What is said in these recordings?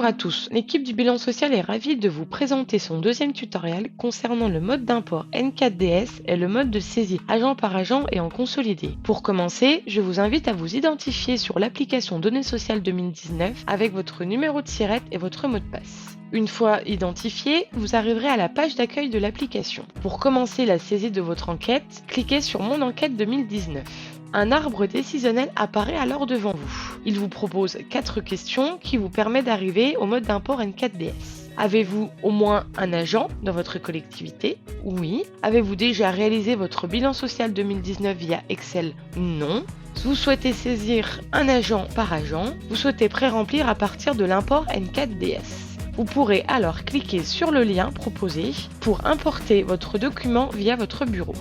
Bonjour à tous, l'équipe du bilan social est ravie de vous présenter son deuxième tutoriel concernant le mode d'import N4DS et le mode de saisie agent par agent et en consolidé. Pour commencer, je vous invite à vous identifier sur l'application Données sociales 2019 avec votre numéro de SIRET et votre mot de passe. Une fois identifié, vous arriverez à la page d'accueil de l'application. Pour commencer la saisie de votre enquête, cliquez sur Mon enquête 2019. Un arbre décisionnel apparaît alors devant vous. Il vous propose 4 questions qui vous permettent d'arriver au mode d'import N4DS. Avez-vous au moins un agent dans votre collectivité? Oui. Avez-vous déjà réalisé votre bilan social 2019 via Excel? Non. Vous souhaitez saisir un agent par agent? Vous souhaitez pré-remplir à partir de l'import N4DS. Vous pourrez alors cliquer sur le lien proposé pour importer votre document via votre bureau.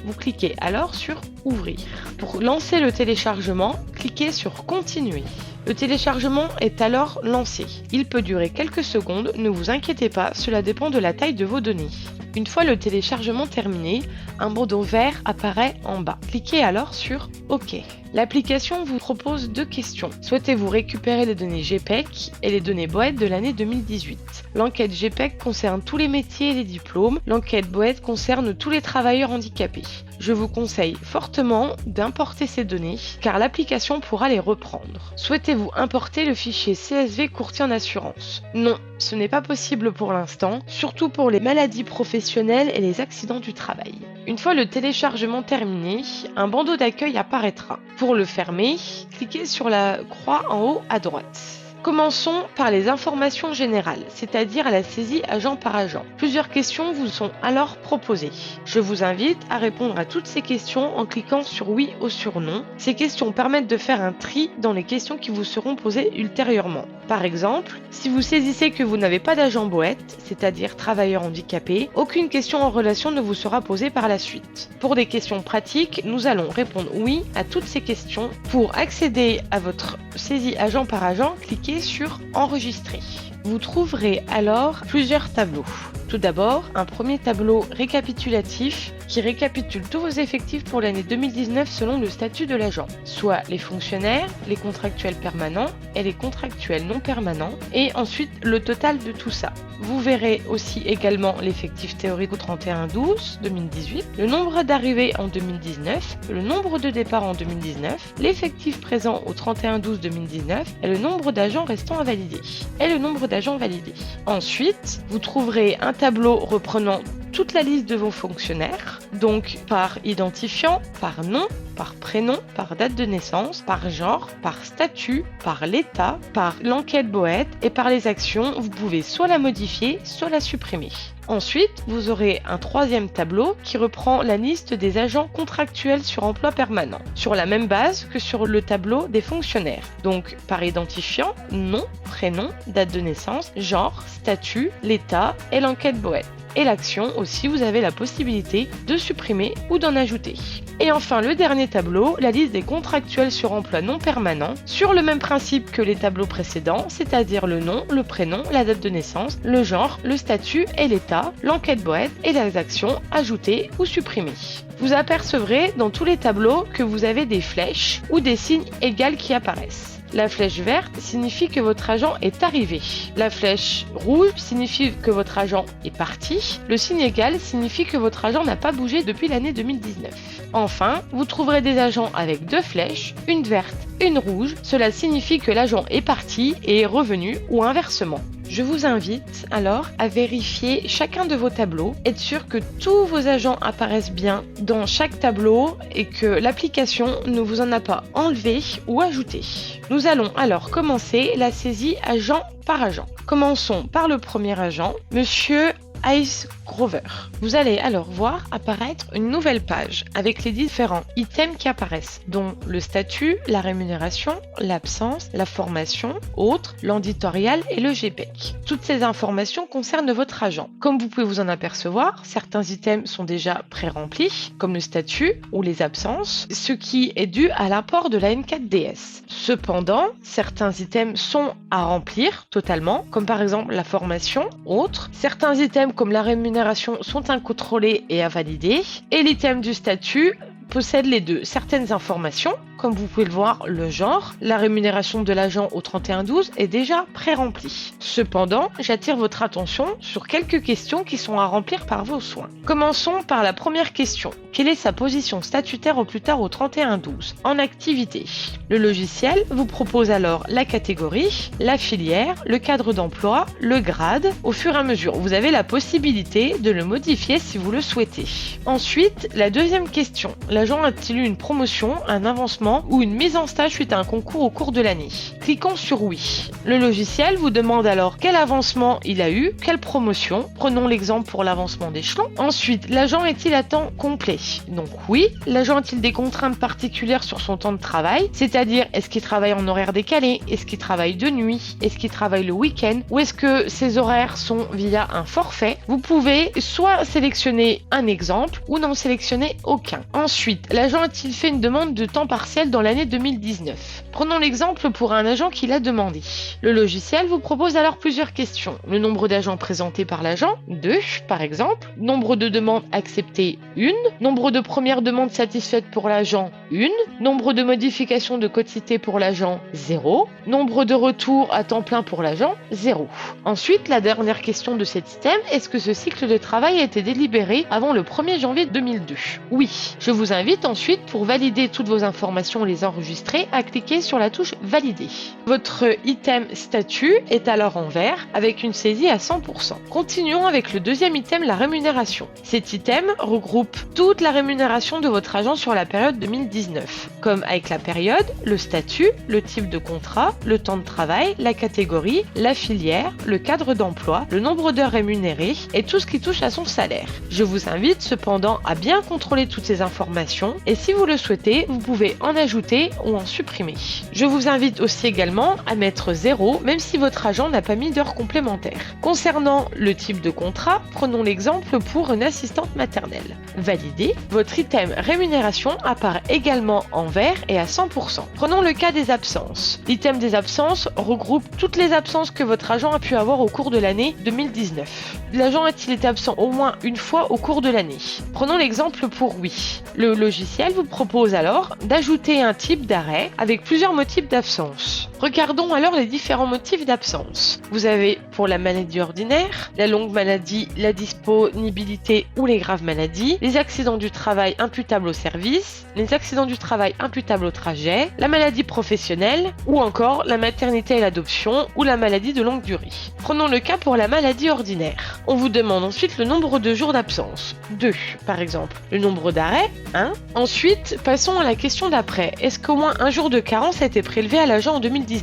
Vous cliquez alors sur Ouvrir. Pour lancer le téléchargement, cliquez sur Continuer. Le téléchargement est alors lancé. Il peut durer quelques secondes, ne vous inquiétez pas, cela dépend de la taille de vos données. Une fois le téléchargement terminé, un bandeau vert apparaît en bas. Cliquez alors sur OK. L'application vous propose 2 questions. Souhaitez-vous récupérer les données GPEC et les données BOET de l'année 2018? L'enquête GPEC concerne tous les métiers et les diplômes. L'enquête BOET concerne tous les travailleurs handicapés. Je vous conseille fortement d'importer ces données car l'application pourra les reprendre. Souhaitez-vous importer le fichier CSV courtier en assurance? Non, ce n'est pas possible pour l'instant, surtout pour les maladies professionnelles et les accidents du travail. Une fois le téléchargement terminé, un bandeau d'accueil apparaîtra. Pour le fermer, cliquez sur la croix en haut à droite. Commençons par les informations générales, c'est-à-dire la saisie agent par agent. Plusieurs questions vous sont alors proposées. Je vous invite à répondre à toutes ces questions en cliquant sur oui ou sur non. Ces questions permettent de faire un tri dans les questions qui vous seront posées ultérieurement. Par exemple, si vous saisissez que vous n'avez pas d'agent BOET, c'est-à-dire travailleur handicapé, aucune question en relation ne vous sera posée par la suite. Pour des questions pratiques, nous allons répondre oui à toutes ces questions. Pour accéder à votre saisie agent par agent, cliquez sur Enregistrer. Vous trouverez alors plusieurs tableaux. Tout d'abord, un premier tableau récapitulatif qui récapitule tous vos effectifs pour l'année 2019 selon le statut de l'agent, soit les fonctionnaires, les contractuels permanents et les contractuels non permanents, et ensuite le total de tout ça. Vous verrez aussi également l'effectif théorique au 31/12/2018, le nombre d'arrivées en 2019, le nombre de départs en 2019, l'effectif présent au 31/12/2019 et le nombre d'agents restants à valider, et le nombre d'agents validés. Ensuite, vous trouverez un tableau reprenant toute la liste de vos fonctionnaires, donc par identifiant, par nom, par prénom, par date de naissance, par genre, par statut, par l'état, par l'enquête BOET et par les actions. Vous pouvez soit la modifier, soit la supprimer. Ensuite, vous aurez un troisième tableau qui reprend la liste des agents contractuels sur emploi permanent, sur la même base que sur le tableau des fonctionnaires. Donc par identifiant, nom, prénom, date de naissance, genre, statut, l'état et l'enquête BOET. Et l'action aussi, vous avez la possibilité de supprimer ou d'en ajouter. Et enfin, le dernier tableau, la liste des contractuels sur emploi non permanent, sur le même principe que les tableaux précédents, c'est-à-dire le nom, le prénom, la date de naissance, le genre, le statut et l'état, l'enquête BOET et les actions ajoutées ou supprimées. Vous apercevrez dans tous les tableaux que vous avez des flèches ou des signes égaux qui apparaissent. La flèche verte signifie que votre agent est arrivé. La flèche rouge signifie que votre agent est parti. Le signe égal signifie que votre agent n'a pas bougé depuis l'année 2019. Enfin, vous trouverez des agents avec 2 flèches, une verte, une rouge. Cela signifie que l'agent est parti et est revenu ou inversement. Je vous invite alors à vérifier chacun de vos tableaux, être sûr que tous vos agents apparaissent bien dans chaque tableau et que l'application ne vous en a pas enlevé ou ajouté. Nous allons alors commencer la saisie agent par agent. Commençons par le premier agent, Monsieur Ice Grover. Vous allez alors voir apparaître une nouvelle page avec les différents items qui apparaissent, dont le statut, la rémunération, l'absence, la formation, autres, l'éditorial et le GPEC. Toutes ces informations concernent votre agent. Comme vous pouvez vous en apercevoir, certains items sont déjà pré-remplis, comme le statut ou les absences, ce qui est dû à l'import de la N4DS. Cependant, certains items sont à remplir totalement, comme par exemple la formation, autres. Certains items comme la rémunération sont incontrôlés et à valider. Et l'item du statut possède les deux. Certaines informations, comme vous pouvez le voir, le genre, la rémunération de l'agent au 31-12 est déjà pré-remplie. Cependant, j'attire votre attention sur quelques questions qui sont à remplir par vos soins. Commençons par la première question. Quelle est sa position statutaire au plus tard au 31-12 en activité? Le logiciel vous propose alors la catégorie, la filière, le cadre d'emploi, le grade. Au fur et à mesure, vous avez la possibilité de le modifier si vous le souhaitez. Ensuite, la deuxième question. L'agent a-t-il eu une promotion, un avancement ou une mise en stage suite à un concours au cours de l'année? Cliquons sur oui. Le logiciel vous demande alors quel avancement il a eu, quelle promotion. Prenons l'exemple pour l'avancement d'échelon. Ensuite, l'agent est-il à temps complet? Donc oui. L'agent a-t-il des contraintes particulières sur son temps de travail? C'est-à-dire, est-ce qu'il travaille en horaire décalé? Est-ce qu'il travaille de nuit? Est-ce qu'il travaille le week-end? Ou est-ce que ses horaires sont via un forfait? Vous pouvez soit sélectionner un exemple ou n'en sélectionner aucun. Ensuite, l'agent a-t-il fait une demande de temps partiel dans l'année 2019? Prenons l'exemple pour un agent qui l'a demandé. Le logiciel vous propose alors plusieurs questions. Le nombre d'agents présentés par l'agent, 2 par exemple. Nombre de demandes acceptées, 1. Nombre de premières demandes satisfaites pour l'agent, 1. Nombre de modifications de code cité pour l'agent, 0. Nombre de retours à temps plein pour l'agent, 0. Ensuite, la dernière question de cet item, est-ce que ce cycle de travail a été délibéré avant le 1er janvier 2002? Oui. Je vous invite ensuite, pour valider toutes vos informations et les enregistrer, à cliquer sur la touche Valider. Votre item statut est alors en vert avec une saisie à 100%. Continuons avec le deuxième item, la rémunération. Cet item regroupe toute la rémunération de votre agent sur la période 2019, comme avec la période, le statut, le type de contrat, le temps de travail, la catégorie, la filière, le cadre d'emploi, le nombre d'heures rémunérées et tout ce qui touche à son salaire. Je vous invite cependant à bien contrôler toutes ces informations et si vous le souhaitez, vous pouvez en ajouter ou en supprimer. Je vous invite aussi également à mettre 0 même si votre agent n'a pas mis d'heures complémentaires. Concernant le type de contrat, prenons l'exemple pour une assistante maternelle. Validé, votre item rémunération apparaît également en vert et à 100%. Prenons le cas des absences. L'item des absences regroupe toutes les absences que votre agent a pu avoir au cours de l'année 2019. L'agent a-t-il été absent au moins une fois au cours de l'année? Prenons l'exemple pour oui. Le logiciel vous propose alors d'ajouter un type d'arrêt avec plusieurs motifs d'absence. Regardons alors les différents motifs d'absence. Vous avez pour la maladie ordinaire, la longue maladie, la disponibilité ou les graves maladies, les accidents du travail imputables au service, les accidents du travail imputables au trajet, la maladie professionnelle ou encore la maternité et l'adoption ou la maladie de longue durée. Prenons le cas pour la maladie ordinaire. On vous demande ensuite le nombre de jours d'absence, 2 par exemple. Le nombre d'arrêts, 1. Ensuite, passons à la question d'après. Est-ce qu'au moins un jour de carence a été prélevé à l'agent en 2019?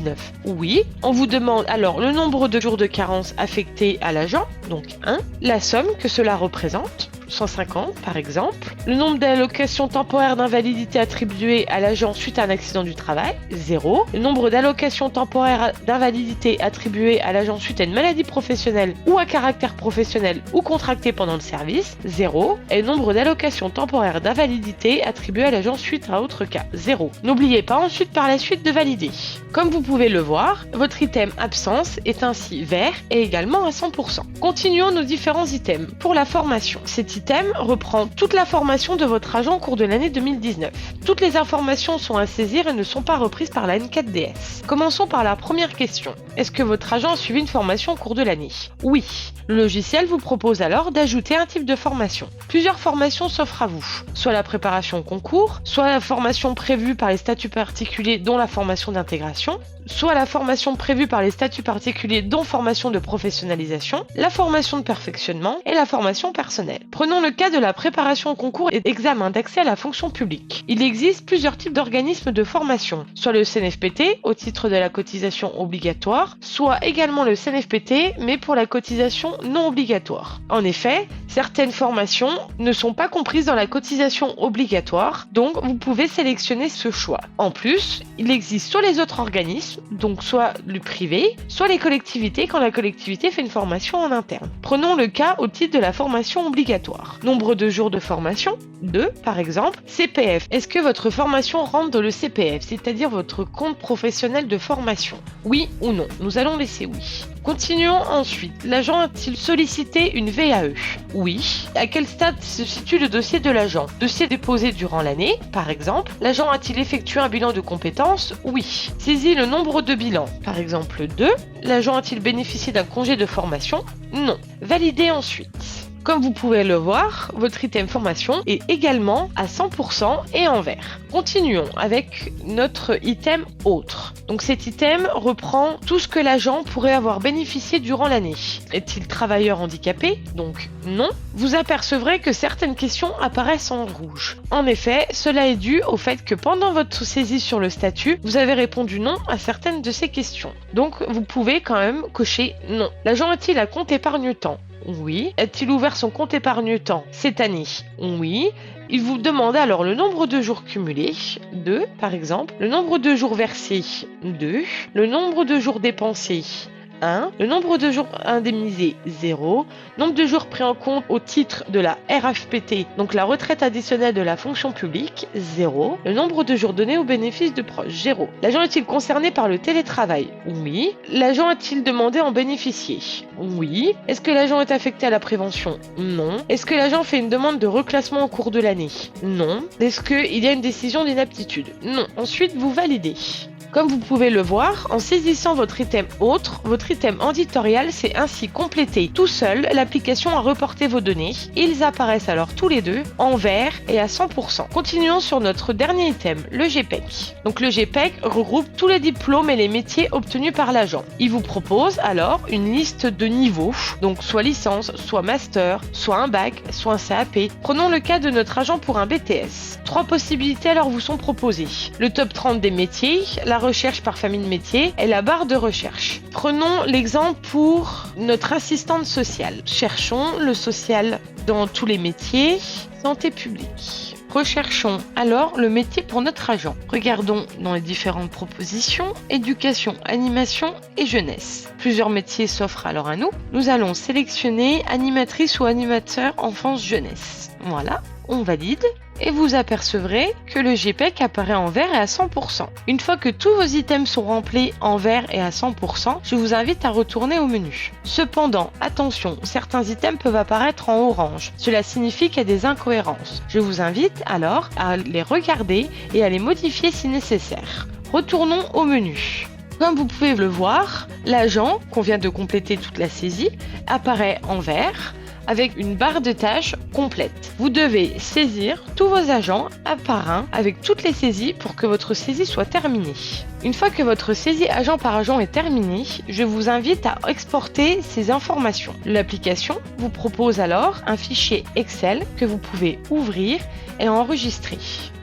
Oui. On vous demande alors le nombre de jours de carence affectés à l'agent, donc 1. La somme que cela représente, 150 par exemple. Le nombre d'allocations temporaires d'invalidité attribuées à l'agent suite à un accident du travail, 0. Le nombre d'allocations temporaires d'invalidité attribuées à l'agent suite à une maladie professionnelle ou à caractère professionnel ou contractée pendant le service, 0. Et le nombre d'allocations temporaires d'invalidité attribuées à l'agent suite à autre cas, 0. N'oubliez pas ensuite par la suite de valider. Comme vous pouvez le voir, votre item absence est ainsi vert et également à 100%. Continuons nos différents items. Pour la formation, cet item reprend toute la formation de votre agent au cours de l'année 2019. Toutes les informations sont à saisir et ne sont pas reprises par la N4DS. Commençons par la première question. Est-ce que votre agent a suivi une formation au cours de l'année? Oui. Le logiciel vous propose alors d'ajouter un type de formation. Plusieurs formations s'offrent à vous, soit la préparation au concours, soit la formation prévue par les statuts particuliers dont la formation d'intégration, soit la formation prévue par les statuts particuliers dont formation de professionnalisation, la formation de perfectionnement et la formation personnelle. Prenons le cas de la préparation au concours et examen d'accès à la fonction publique. Il existe plusieurs types d'organismes de formation, soit le CNFPT au titre de la cotisation obligatoire, soit également le CNFPT mais pour la cotisation non obligatoire. En effet, certaines formations ne sont pas comprises dans la cotisation obligatoire, donc vous pouvez sélectionner ce choix. En plus, il existe soit les autres organismes, donc soit le privé, soit les collectivités quand la collectivité fait une formation en interne. Prenons le cas au titre de la formation obligatoire. obligatoire. Nombre de jours de formation, 2 par exemple. CPF, est-ce que votre formation rentre dans le CPF, c'est-à-dire votre compte professionnel de formation? Oui ou non? Nous allons laisser oui. Continuons ensuite. L'agent a-t-il sollicité une VAE? Oui. À quel stade se situe le dossier de l'agent? Dossier déposé durant l'année, par exemple. L'agent a-t-il effectué un bilan de compétences? Oui. Saisi le nombre de bilans, par exemple 2. L'agent a-t-il bénéficié d'un congé de formation? Non. Validé ensuite. Comme vous pouvez le voir, votre item formation est également à 100% et en vert. Continuons avec notre item autre. Donc cet item reprend tout ce que l'agent pourrait avoir bénéficié durant l'année. Est-il travailleur handicapé? Donc non. Vous apercevrez que certaines questions apparaissent en rouge. En effet, cela est dû au fait que pendant votre saisie sur le statut, vous avez répondu non à certaines de ces questions. Donc vous pouvez quand même cocher non. L'agent a-t-il un compte épargne-temps? Oui. A-t-il ouvert son compte épargne-temps cette année? Oui. Il vous demande alors le nombre de jours cumulés, 2 par exemple, le nombre de jours versés, 2, le nombre de jours dépensés, 1, le nombre de jours indemnisés, 0, nombre de jours pris en compte au titre de la RFPT, donc la retraite additionnelle de la fonction publique, 0, le nombre de jours donnés au bénéfice de proches, 0. L'agent est-il concerné par le télétravail? Oui. L'agent a-t-il demandé à en bénéficier? Oui. Est-ce que l'agent est affecté à la prévention? Non. Est-ce que l'agent fait une demande de reclassement au cours de l'année? Non. Est-ce qu'il y a une décision d'inaptitude? Non. Ensuite, vous validez. Comme vous pouvez le voir, en saisissant votre item autre, votre item éditorial s'est ainsi complété tout seul. L'application a reporté vos données. Ils apparaissent alors tous les deux en vert et à 100%. Continuons sur notre dernier item, le GPEC. Donc le GPEC regroupe tous les diplômes et les métiers obtenus par l'agent. Il vous propose alors une liste de niveaux, donc soit licence, soit master, soit un bac, soit un CAP. Prenons le cas de notre agent pour un BTS. 3 possibilités alors vous sont proposées. Le top 30 des métiers, la recherche par famille de métiers et la barre de recherche. Prenons l'exemple pour notre assistante sociale. Cherchons le social dans tous les métiers, santé publique. Recherchons alors le métier pour notre agent. Regardons dans les différentes propositions, éducation, animation et jeunesse. Plusieurs métiers s'offrent alors à nous. Nous allons sélectionner animatrice ou animateur enfance-jeunesse. Voilà, on valide. Et vous apercevrez que le GPEC apparaît en vert et à 100%. Une fois que tous vos items sont remplis en vert et à 100%, je vous invite à retourner au menu. Cependant, attention, certains items peuvent apparaître en orange. Cela signifie qu'il y a des incohérences. Je vous invite alors à les regarder et à les modifier si nécessaire. Retournons au menu. Comme vous pouvez le voir, l'agent, qu'on vient de compléter toute la saisie, apparaît en vert avec une barre de tâches complète. Vous devez saisir tous vos agents un par un avec toutes les saisies pour que votre saisie soit terminée. Une fois que votre saisie agent par agent est terminée, je vous invite à exporter ces informations. L'application vous propose alors un fichier Excel que vous pouvez ouvrir et enregistrer.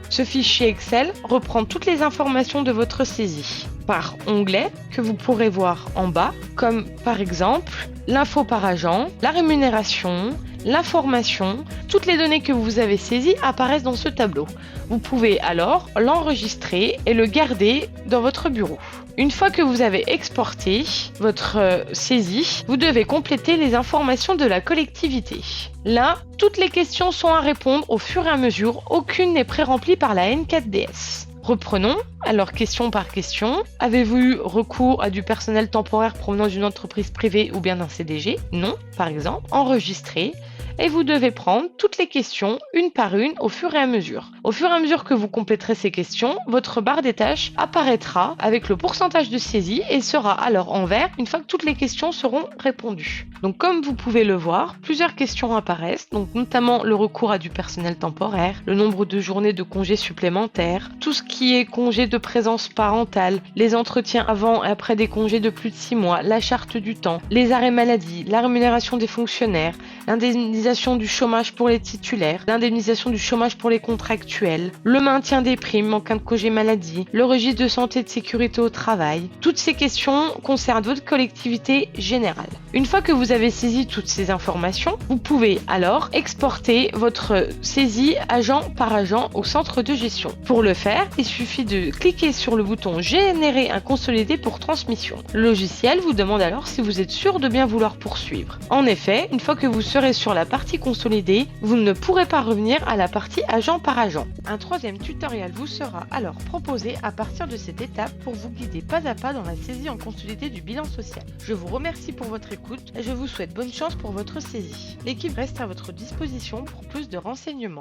Ce fichier Excel reprend toutes les informations de votre saisie par onglet que vous pourrez voir en bas, comme par exemple l'info par agent, la rémunération, l'information. Toutes les données que vous avez saisies apparaissent dans ce tableau. Vous pouvez alors l'enregistrer et le garder dans votre bureau. Une fois que vous avez exporté votre saisie, vous devez compléter les informations de la collectivité. Là, toutes les questions sont à répondre au fur et à mesure. Aucune n'est pré-remplie par la N4DS. Reprenons, alors question par question. Avez-vous eu recours à du personnel temporaire provenant d'une entreprise privée ou bien d'un CDG? Non, par exemple. Enregistrez. Et vous devez prendre toutes les questions une par une au fur et à mesure. Au fur et à mesure que vous compléterez ces questions, votre barre des tâches apparaîtra avec le pourcentage de saisie et sera alors en vert une fois que toutes les questions seront répondues. Donc comme vous pouvez le voir, plusieurs questions apparaissent, donc notamment le recours à du personnel temporaire, le nombre de journées de congés supplémentaires, tout ce qui est congé de présence parentale, les entretiens avant et après des congés de plus de 6 mois, la charte du temps, les arrêts maladie, la rémunération des fonctionnaires, l'indemnisation du chômage pour les titulaires, l'indemnisation du chômage pour les contractuels, le maintien des primes en cas de congé maladie, le registre de santé et de sécurité au travail. Toutes ces questions concernent votre collectivité générale. Une fois que vous avez saisi toutes ces informations, vous pouvez alors exporter votre saisie agent par agent au centre de gestion. Pour le faire, il suffit de cliquez sur le bouton Générer un consolidé pour transmission. Le logiciel vous demande alors si vous êtes sûr de bien vouloir poursuivre. En effet, une fois que vous serez sur la partie consolidée, vous ne pourrez pas revenir à la partie agent par agent. Un troisième tutoriel vous sera alors proposé à partir de cette étape pour vous guider pas à pas dans la saisie en consolidé du bilan social. Je vous remercie pour votre écoute et je vous souhaite bonne chance pour votre saisie. L'équipe reste à votre disposition pour plus de renseignements.